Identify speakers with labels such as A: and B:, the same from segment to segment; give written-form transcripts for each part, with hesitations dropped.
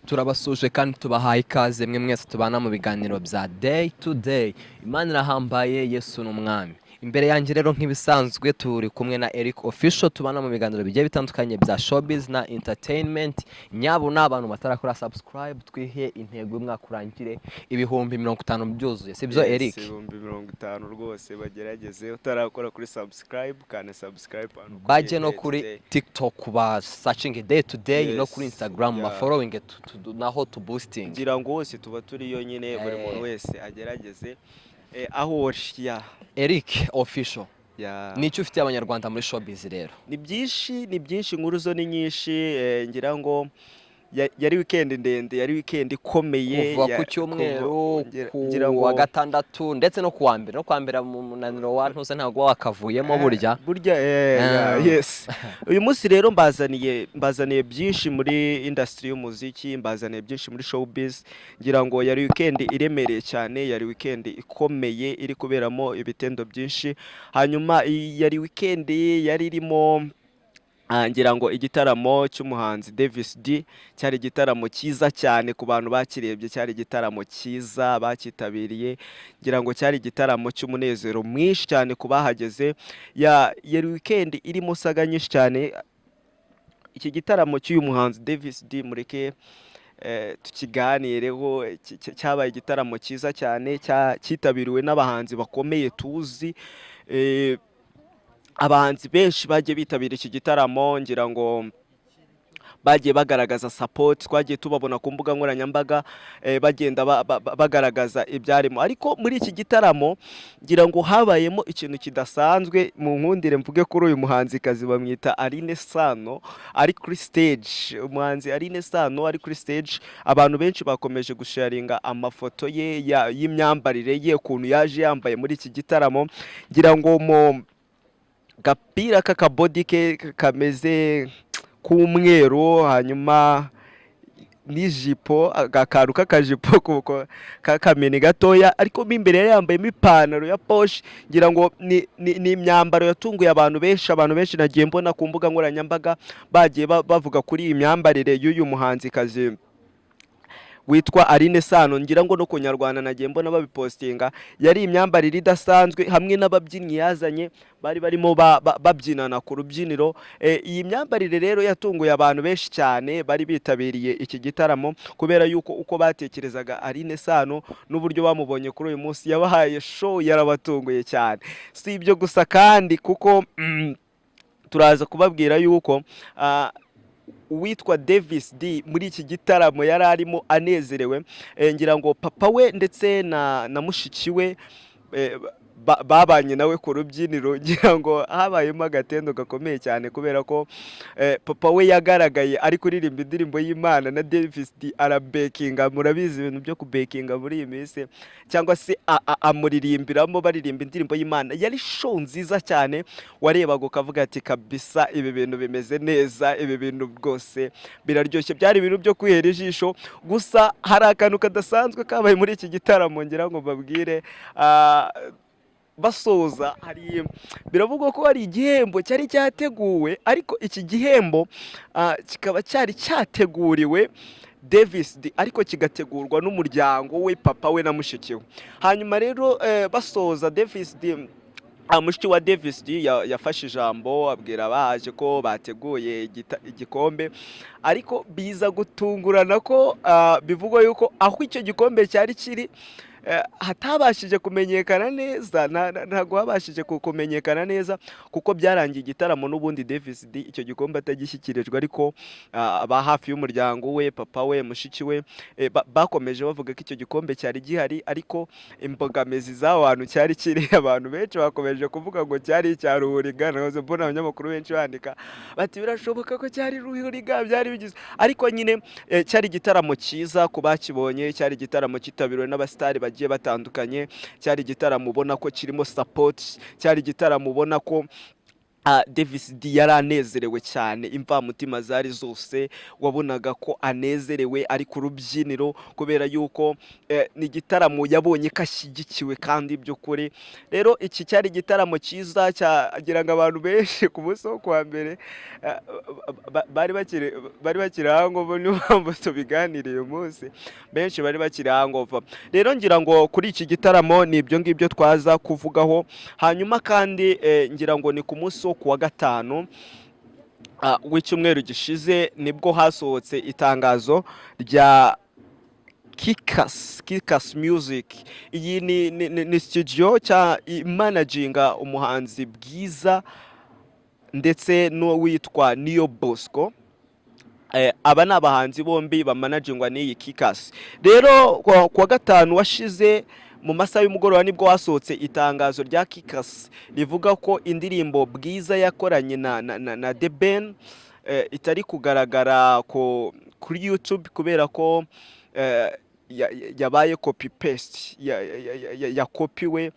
A: turabasuje kandi tubahaye ikaze mwe mwese tubana mu biganiro bya day to day. Imana irahambaye, Yesu ni umwami. Imbere yanjye rero nk'ibisanzwe turi kumwe na Eric Official, tubana mu biganiro bigiye bitandukanye bya showbiz na entertainment. Nyabo n'abantu batarakora subscribe, twihe intego y'umwaka urangire ibihumbi 50 byuzuye, sibyo Eric?
B: ibihumbi 50 rwose bagerageze utarakora kuri subscribe kana subscribe
A: Baje no kuri TikTok ba searching day to day, no kuri Instagram ba following naho to boosting.
B: ngira ngo hose tuba turi yo nyine buri muntu wese agerageze aho washya.
A: Eric Official,
B: ya
A: nicyo ufite abanyarwanda muri showbiz rero?
B: ni byinshi inkuru zo ni nyinshi. Ngira ngo yari weekend ndende, yari weekend ikomeye
A: kuva ku cyumweru, ku wa gatandatu ndetse no ku wa mbere. No kwa mbere mu munaniro wa ntuse ntabwo wakavuyemo burya.
B: Yes. Uyu munsi rero mbazaniye byinshi muri industry y'umuziki, mbazaniye byinshi muri showbiz. Ngira ngo yari weekend iremereye cyane, yari weekend ikomeye iri kuberamo ibitendo byinshi. Hanyuma yari weekend yari irimo ngira ngo igitaramo cy'umuhanzi Davis D cyari igitaramo cyiza cyane ku bantu bakirebye, cyari igitaramo cyiza bakitabiriye. Ngira ngo cyari igitaramo cy'umunezero mwinshi cyane ku bahageze. Yari weekend irimo saga nyinshi cyane. Iki gitaramo cy'uyu muhanzi Davis D mureke tukiganireho. Cyabaye igitaramo cyiza cyane cyitabiriwe n'abahanzi bakomeye tuzi. Abahanzi benshi bagiye bitabira iki gitaramo, ngira ngo bagiye bagaragaza support. Twagiye tubabona ku mbuga nkoranyambaga bagenda bagaragaza ibyarimo. Ariko muri iki gitaramo ngira ngo habayemo ikintu kidasanzwe. Mu nkundire mvuge kuri uyu muhanzikazi bamwita Aline Sano ari kuri stage. Umuhanzi Aline Sano ari kuri stage, abantu benshi bakomeje gusharinga amafoto ye y'imyambarire ye, ukuntu yaje yambaye muri iki gitaramo. Ngira ngo mu gapira k'akabodi ke kameze k'umweru, hanyuma n'ijipo, agakantu k'akajipo k'akamini gatoya, ariko mo imbere yambayemo ipantaro ya Porsche. Ngira ngo ni imyambaro yatunguye abantu benshi nagiye mbona ku mbuga nkoranyambaga bagiye bavuga kuri iyi myambarire y'uyu muhanzikazi witwa Aline Sano. Ngira ngo no ku Nyarwanda nagiye mbona babipostinga. Yari imyambarire idasanzwe, hamwe n'ababyinnyi yazanye bari barimo babyinana ku rubyiniro. Iyi myambarire rero yatunguye abantu benshi cyane bari bitabiriye iki gitaramo, kubera yuko uko batekerezaga Aline Sano n'uburyo bamubonye kuri uyu munsi, yabahaye show, yarabatunguye cyane. Si ibyo gusa kandi, kuko turaza kubabwira yuko uwitwa Davis D muri iki gitaramo yari arimo anezerewe. Ngira ngo papa we ndetse na mushiki we babanye nawe ku rubyiniro. Ngira ngo habayemo agatendo gakomeye cyane, kubera ko papa we yagaragaye ari kuririmba indirimbo y'Imana na Davis D arabekinga. Murabizi ibintu byo kubekinga muri iyi minsi, cyangwa se amuririmbiramo baririmba indirimbo y'Imana. Yari show nziza cyane, warebaga ukavuga ati kabisa ibi bintu bimeze neza, ibi bintu rwose biraryoshye. Byari ibintu byo kwihera ijisho. Gusa hari akantu kadasanzwe kabaye muri iki gitaramo, ngira ngo babwire. Basoza biravugwa ko hari igihembo cyari cyateguwe, ariko iki gihembo kikaba cyari cyateguriwe Davis D, ariko kigategurwa n'umuryango we, papa we na mushiki we. Hanyuma rero basoza, Davis D mushiki wa Davis D yafashe ijambo abwira abaje ko bateguye igikombe, ariko biza gutungurana ko bivugwa yuko aho icyo gikombe cyari kiri hatabashije kumenyekana neza. Ntago habashije kumenyekana neza, kuko byarangiye igitaramo n'ubundi Davis D icyo gikombe atagishyikirijwe. Ariko aba hafi y'umuryango we, papa we, mushiki we, bakomeje bavuga ko icyo gikombe cyari gihari, ariko imbogamizi z'aho hantu cyari kiri, abantu benshi bakomeje kuvuga ngo cyari icya Ruhuriga. Nahoze mbona abanyamakuru benshi bandika bati birashoboka ko cyari Ruhuriga, byari bigize. Ariko nyine cyari igitaramo cyiza ku bakibonye, cyari igitaramo cyitabiriwe n'abasitari bagiye batandukanye, cyari igitaramo ubona ko kirimo support, cyari igitaramo ubona ko Davis D yari anezerewe cyane, imvamutima zari zose wabonaga ko anezerewe ari ku rubyiniro, kubera yuko ni igitaramo yabonye ko ashyigikiwe kandi by'ukuri. Rero iki cyari igitaramo cyiza cyagira ngo abantu benshi ku munsi wo kuwa mbere eh, bari bakiri hangover, niyo mpamvu tubiganiriye uyu munsi, benshi bari bakiri hangover. Rero ngira ngo kuri iki gitaramo ni ibyo ngibyo twaza kuvugaho. Hanyuma kandi ngira ngo ni ku munsi wo kuwa gatanu w'icyumweru gishize nibwo hasohotse itangazo rya Kikas Music. Iyi ni studio managinga umuhanzi Bwiza ndetse n'uwitwa Niyo Bosco. Aba ni abahanzi bombi bamanagingwa n'iyi Kikas. Rero kuwa gatanu washize mu masaha y'umugoroba nibwo hasohotse itangazo rya Kikas rivuga ko indirimbo Bwiza yakoranye na The Ben itari kugaragara kuri YouTube kubera ko yabaye copy paste yakopiwe.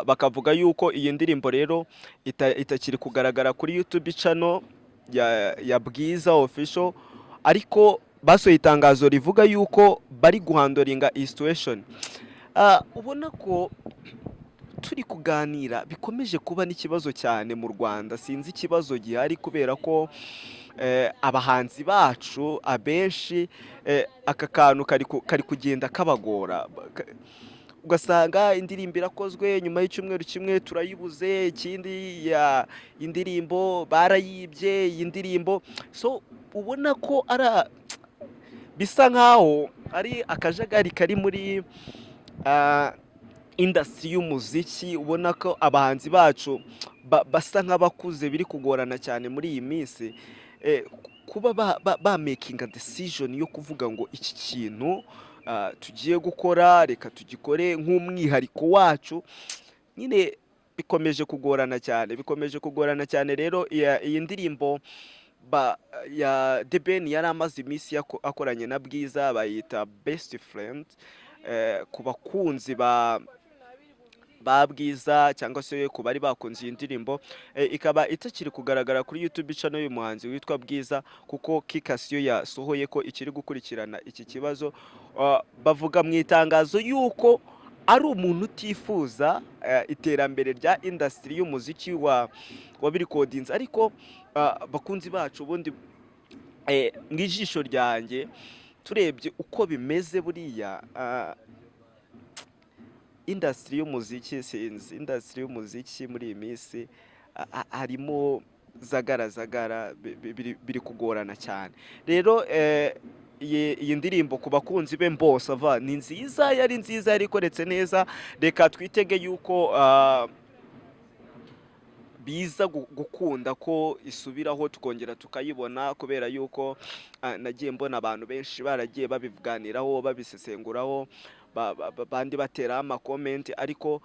B: Bakavuga yuko iyi ndirimbo rero itakiri kugaragara kuri YouTube channel ya Bwiza official, ariko basohoye itangazo rivuga yuko bari guhandoringa iyi situation. Ubona ko turi kuganira bikomeje kuba n'ikibazo cyane mu Rwanda. Sinzi ikibazo gihari kubera ko abahanzi bacu abenshi aka kantu kari kugenda kabagora, ugasanga indirimbo irakozwe nyuma y'icyumweru kimwe turayibuze, ikindi indirimbo barayibye iyi ndirimbo. So ubona ko bisa nkaho ari akajagari kari muri industry y'umuziki. Ubona ko abahanzi bacu basa nk'abakuze, biri kugorana cyane muri iyi minsi kuba ba making a decision yo kuvuga ngo iki kintu tugiye gukora reka tugikore nk'umwihariko wacu. Nyine bikomeje kugorana cyane. Rero iyi ndirimbo ya The Ben yari amaze iminsi akoranye na Bwiza, bayita Best Friend. Ku bakunzi ba Bwiza cyangwa se ku bari bakunze iyi ndirimbo, ikaba itakiri kugaragara kuri YouTube channel y'uyu muhanzi witwa Bwiza, kuko Kikas yo yasohoye ko ikiri gukurikirana iki kibazo. Bavuga mu itangazo yuko ari umuntu utifuza iterambere rya industry y'umuziki wa birikodinze. Ariko bakunzi bacu ubundi mu ijisho ryanjye turebye uko bimeze, buriya industry y'umuziki muri iyi minsi harimo zagara biri kugorana cyane. Rero iyi ndirimbo ku bakunzi be mbose ni nziza, yari ikoretse neza. Reka twitege yuko biza gukunda ko isubiraho tukongera tukayibona, kubera yuko nagiye mbona abantu benshi baragiye babiganiraho babisesenguraho, bandi bateraho amakomenti. Ariko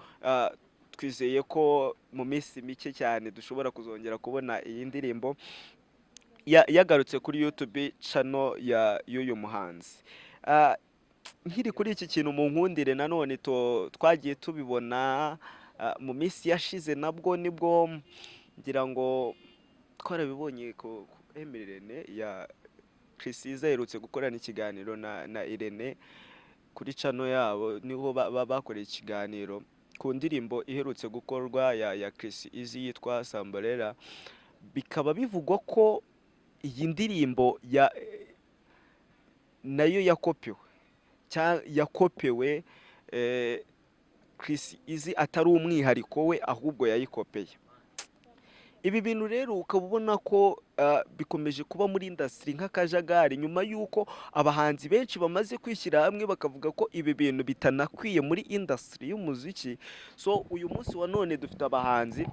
B: twizeye ko mu minsi mike cyane dushobora kuzongera kubona iyi ndirimbo yagarutse kuri YouTube channel y'uyu muhanzi. Nkiri kuri iki kintu mu nkundire, nanone twagiye tubibona mu minsi yashize, nabwo nibwo ngira ngo twarabibonye ku Irene ya Chris Iza aherutse gukorana ikiganiro na Irene kuri channel yabo, niho bakoreye ikiganiro ku ndirimbo iherutse gukorwa ya Chris Iza yitwa Sambarera. Bikaba bivugwa ko iyi ndirimbo nayo yakopewe Chris Iza atari umwihariko we, ahubwo yayikopeye. Ibi bintu rero ukaba ubona ko bikomeje kuba muri industry nk'akajagari, nyuma y'uko abahanzi benshi bamaze kwishyira hamwe bakavuga ko ibi bintu bitanakwiye muri industry y'umuziki. So uyu munsi wa none dufite abahanzi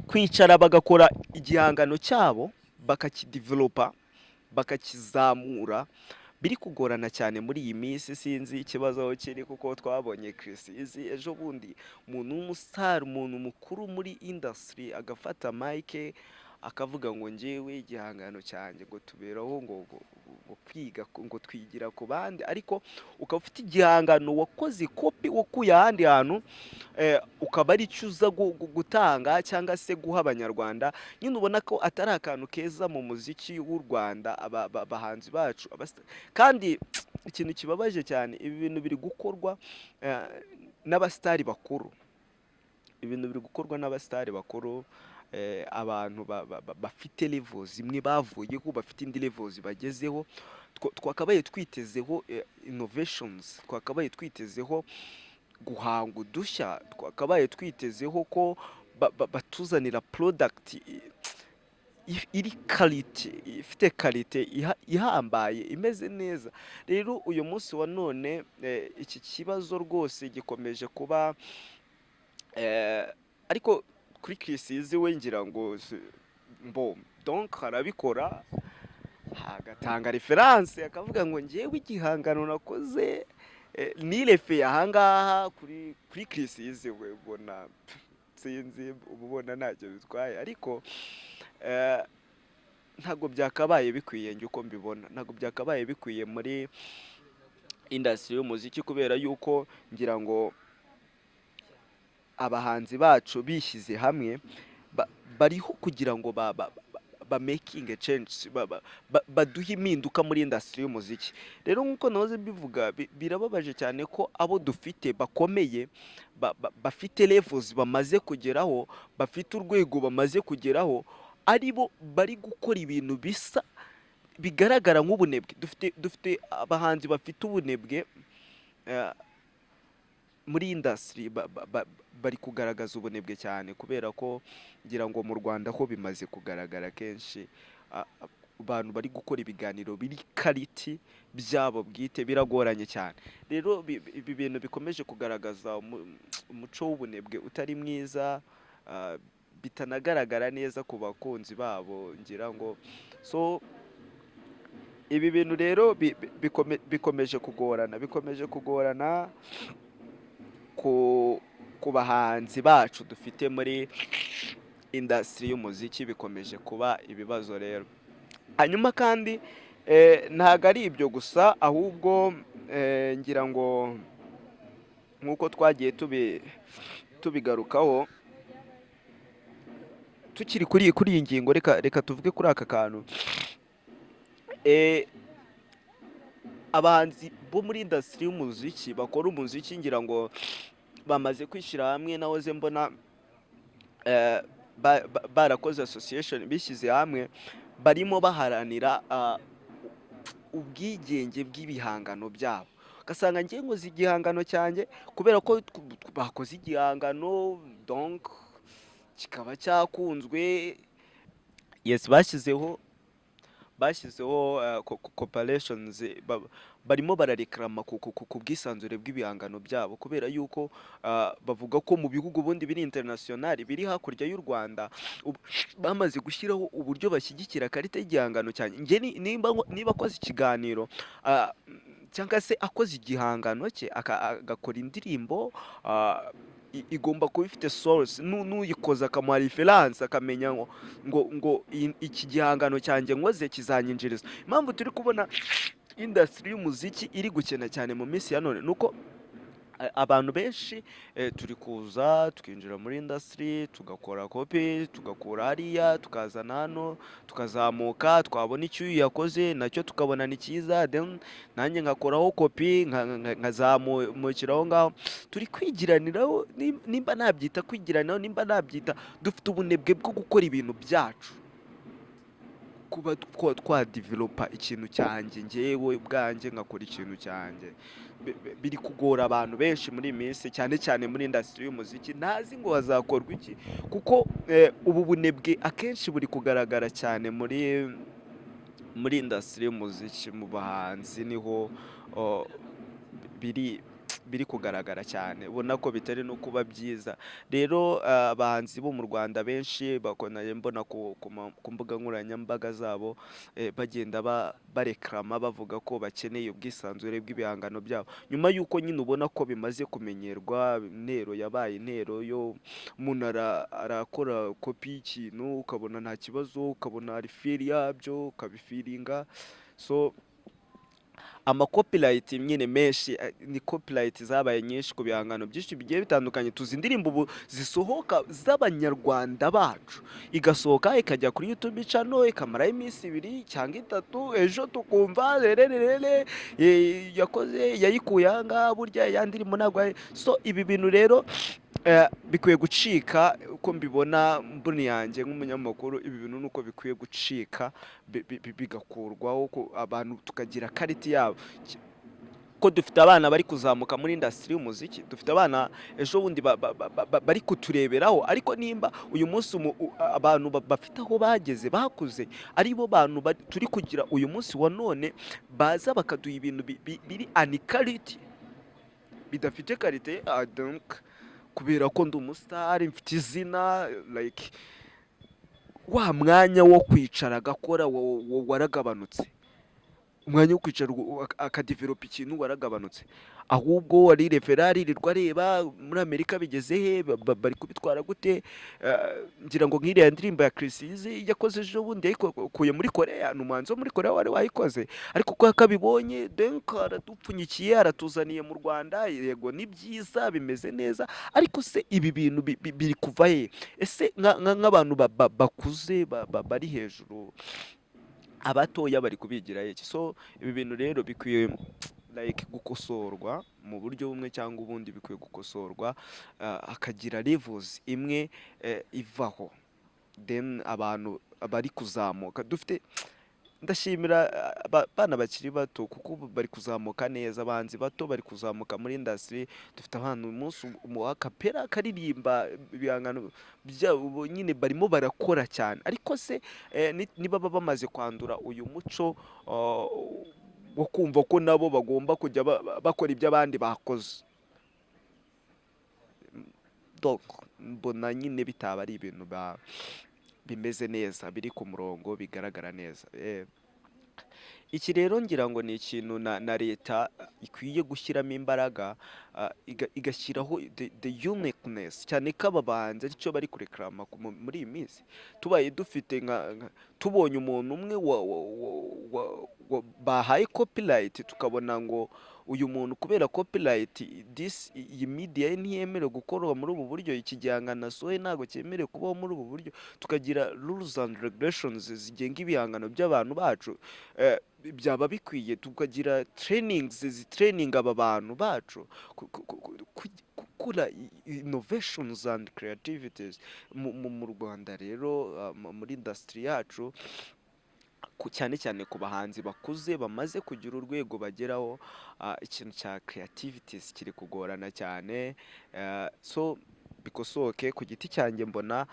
B: kwicara bagakora igihangano cyabo, bakakidevelopa, bakakizamura. Biri kugorana cyane muri iyi minsi, sinzi ikibazo aho kiri, kuko twabonye Chris Iza ejo bundi, umuntu w'umustar, umuntu mukuru muri industry, agafata mic akavuga ngo njyewe igihangano cyanjye ngo tuberaho ngo kwiga ngo twigira ku bandi, ariko ukaba ufite igihangano wakoze kopi wakuye ahandi hantu, ukaba ari cyo uza gutanga cyangwa se guha abanyarwanda. nyine ubona ko atari akantu keza mu muziki w'u Rwanda, abahanzi bacu kandi ikintu kibabaje cyane, ibi bintu biri gukorwa eh, n'abasitari bakuru. Ibintu biri gukorwa n'abasitari bakuru, abantu bafite levels zimwe bavuyeho, bafite indi levels bagezeho. Twakabaye twitezeho innovations, twakabaye twitezeho guhanga udushya, twakabaye twitezeho ko batuzanira product iri karite, ifite karite ihambaye, imeze neza. Rero uyu munsi wa none iki kibazo rwose gikomeje kuba, ariko kuri Chris we ngira ngo donc arabikora, agatanga reference akavuga ngo njyewe igihangano nakoze nirefe ahangaha kuri Chris we ubona sinzi, ubona ntacyo bitwaye, ariko ntabwo byakabaye bikwiye, njye uko mbibona ntabwo byakabaye bikwiye muri industry y'umuziki, kubera yuko ngira ngo abahanzi bacu bishyize hamwe bariho kugira ngo making a change, baduhe impinduka muri industry y'umuziki. Rero nk'uko nahoze mbivuga, birababaje cyane ko abo dufite bakomeye, bafite levels bamaze kugeraho, bafite urwego bamaze kugeraho, aribo bari gukora ibintu bisa bigaragara nk'ubunebwe. Dufite abahanzi bafite ubunebwe muri industry, bari kugaragaza ubunebwe cyane, kubera ko ngira ngo mu Rwanda ho bimaze kugaragara kenshi, abantu bari gukora ibiganiro biri kariti byabo bwite biragoranye cyane. Rero ibi bintu bikomeje kugaragaza umuco w'ubunebwe utari mwiza, bitanagaragara neza ku bakunzi babo, ngira ngo so ibi bintu rero bikomeje kugorana ku bahanzi bacu dufite muri industry y'umuziki, bikomeje kuba ibibazo. Rero hanyuma kandi ntago ari ibyo gusa, ahubwo ngira ngo nk'uko twagiye tubigarukaho, tukiri kuri iyi ngingo, reka tuvuge kuri aka kantu. Abahanzi bo muri industry y'umuziki bakora umuziki, ngira ngo bamaze kwishyira hamwe, nahoze mbona barakoze association, bishyize hamwe, barimo baharanira ubwigenge bw'ibihangano byabo. Ugasanga ngiye nkoze igihangano cyanjye, kubera ko bakoze igihangano donc kikaba cyakunzwe, yes, bashyizeho corporations, barimo barareklama ku bwisanzure bw'ibihangano byabo, kubera yuko bavuga ko mu bihugu bundi biri international biri hakurya y'u Rwanda bamaze gushyiraho uburyo bashyigikira karita y'igihangano cyane. Niba akoze ikiganiro cyangwa se akoze igihangano cye agakora indirimbo, igomba kuba ifite source, n'uyikoze akamuha reference, akamenya ngo iki gihangano cyanjye nkoze kizanyinjiriza. Impamvu turi kubona industry y'umuziki iri gukena cyane mu minsi ya none, nuko abantu benshi turi kuza tukinjira muri industry, tugakora kopi, tugakura hariya, tukazana hano, tukazamuka, twabona icyo uyu yakoze nacyo tukabona ni cyiza, then nanjye ngakoraho kopi, nkazamukiraho ngaho, turi kwigiraniraho. Nimba nabyita kwigiraniraho, nimba nabyita dufite ubunebwe bwo gukora ibintu byacu, kuba twadevelopa ikintu cyanjye, njyewe ubwanjye ngakora ikintu cyanjye. Biri kugora abantu benshi muri iyi minsi, cyane cyane muri industry y'umuziki. Ntazi ngo hazakorwa iki, kuko ubu bunebwe akenshi buri kugaragara cyane muri industry y'umuziki, mu bahanzi niho biri kugaragara cyane ubona ko bitari no kuba byiza rero abahanzi bo mu Rwanda benshi bakonaye mbona ku mbuga nkoranyambaga zabo bagenda bareklama bavuga ko bakeneye ubwisanzure bw'ibihangano byabo nyuma y'uko nyine ubona ko bimaze kumenyerwa intero yabaye intero yo umuntu arakora kopi y'ikintu ukabona nta kibazo ukabona hari feel yabyo ukabifiringa so amacopyright nyine menshi ni copyright zabaye nyinshi ku bihangano byinshi bigiye bitandukanye tuzi indirimbo ubu zisohoka z'abanyarwanda bacu igasohoka ikajya kuri YouTube channel ikamaraho iminsi 2 cyangwa 3 ejo tukumva rererere yakoze yayikuye ahangaha burya ya ndirimbo ntabwo so ibi bintu rero bikwiye gucika uko mbibona mboni yanjye nk'umunyamakuru ibi bintu nuko bikwiye gucika bigakurwaho ko abantu tukagira kariti yabo ko dufite abana bari kuzamuka muri industry y'umuziki dufite abana ejo bundi bari kutureberaho ariko nimba uyu munsi abantu bafite aho bageze bakuze ari bo bantu turi kugira uyu munsi wa none baza bakaduha ibintu biri anikariti bidafite karite donc kubera ko ndi umusitari mfite izina like wa mwanya wo kwicara agakora waragabanutse umwanya wo kwicara akadevelopa ikintu waragabanutse ahubwo wari referari rirwa reba muri Amerika bigeze he bari kubitwara gute ngira ngo nk'iriya ndirimbo ya Chrisizi yakoze ejo bundi yayikuye muri Korea n'umuhanzi wo muri Korea wari wayikoze ariko ko yakabibonye donc aradupfunyikiye aratuzaniye mu Rwanda yego ni byiza bimeze neza ariko se ibi bintu biri kuva he ese nk'abantu bakuze bari hejuru abatoya bari kubigira iki so ibi bintu rero bikwiye like gukosorwa mu buryo bumwe cyangwa ubundi bikwiye gukosorwa akagira levels imwe ivaho then abantu bari kuzamuka dufite ndashimira abana bakiri bato kuko bari kuzamuka neza abanzi bato bari kuzamuka muri industry dufite abantu umunsi akapera karirimba ibihangano byabo nyine barimo barakora cyane ariko se niba bamaze kwandura uyu muco wo kumva ko nabo bagomba kujya bakora ibyo abandi bakoze donc mbona nyine bitaba ari ibintu bimeze neza biri ku murongo bigaragara neza iki rero ngira ngo ni ikintu na leta ikwiye gushyiramo imbaraga igashyiraho the uniqueness cyane ko aba bahanzi aricyo bari kureklama muri iyi minsi tubaye dufite tubonye umuntu umwe bahaye copyright tukabona ngo uyu muntu kubera copyright iyi media ntiyemerewe gukorwa muri ubu buryo iki gihangano sohe ntabwo cyemerewe kubaho muri ubu buryo tukagira rules and regulations zigenga ibihangano by'abantu bacu byaba bikwiye tukagira trainings zitraining aba bantu bacu gukora innovations and creativities mu Rwanda rero muri industry yacu cyane cyane ku bahanzi bakuze bamaze kugira urwego bageraho ikintu cya creativities kiri kugorana cyane so bikosoke ku giti cyanjye mbona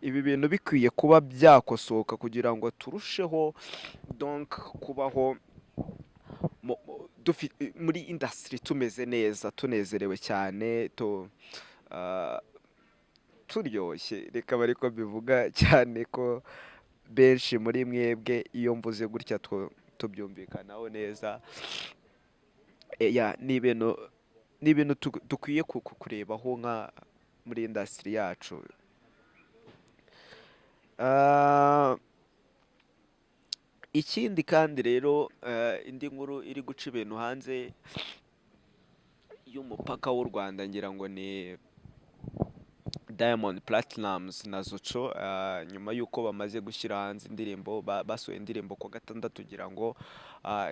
B: ibi bintu bikwiye kuba byakosoka kugira ngo turusheho donc kubaho muri industry tumeze neza tunezerewe cyane turyoshye reka bari ko bivuga cyane ko benshi muri mwebwe iyo mvuze gutya tubyumvikanaho neza ni ibintu dukwiye kurebaho nka muri industry yacu ikindi kandi rero indi nkuru iri guca ibintu hanze y'umupaka w'u Rwanda ngira ngo ni Diamond Platnumz na Zucho nyuma y'uko bamaze gushyira hanze indirimbo basohoye indirimbo ku gatandatu kugira ngo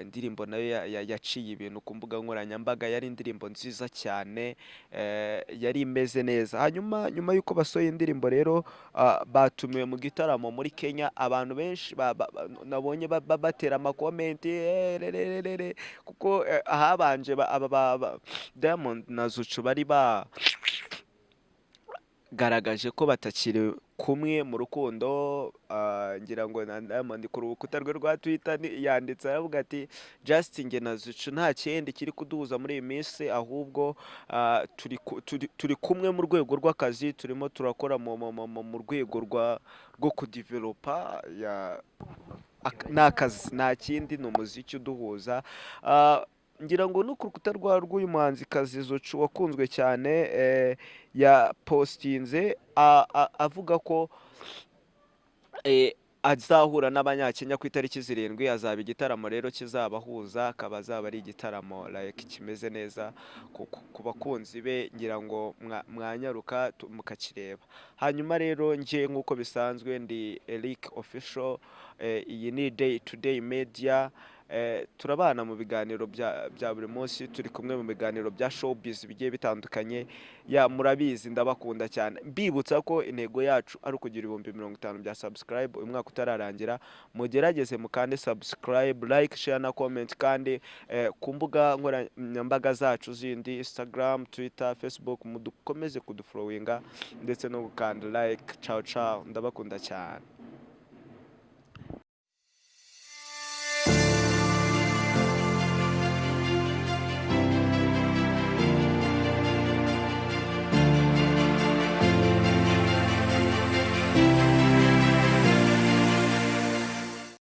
B: indirimbo nayo yaciye ibintu ku mbuga nkoranyambaga yari indirimbo nziza cyane yari imeze neza hanyuma nyuma y'uko basohoye indirimbo rero batumiwe mu gitaramo muri Kenya abantu benshi nabonye batera amakomenti kuko ahabanje Diamond na Zucho bari bagaragaje ko batakiri kumwe mu rukundo. Ngira ngo na Diamond ku rukuta rwe rwa Twitter yanditse aravuga ati Justin njye na Zucu nta kindi kiri kuduhuza muri iyi minsi, ahubwo turi kumwe mu rwego rw'akazi, turimo turakora mu rwego rwo kudivelopa ni akazi nta kindi, ni umuziki uduhuza. Ngira ngo no ku rukuta rw'uyu muhanzikazi Zucu wakunzwe cyane, yapostinze avuga ko azahura n'abanyakenya ku itariki 7, azaba igitaramo rero kizabahuza, akaba azaba ari igitaramo like kimeze neza ku bakunzi be, ngira ngo mwanyaruka mukakireba. Hanyuma rero nje nk'uko bisanzwe ndi Eric Official, iyi ni Day to Day Media. Turabana mu biganiro bya buri munsi, turi kumwe mu biganiro bya showbiz bigiye bitandukanye. Murabizi ndabakunda cyane, mbibutsa ko intego yacu ari ukugira 50,000 bya subscribe uyu mwaka utararangira. Mugerageze mukande subscribe, like, share na comment, kandi ku mbuga nkoranyambaga zacu zindi Instagram, Twitter, Facebook mudukomeze kudufollowinga ndetse no gukanda like. Ciao ciao, ndabakunda cyane.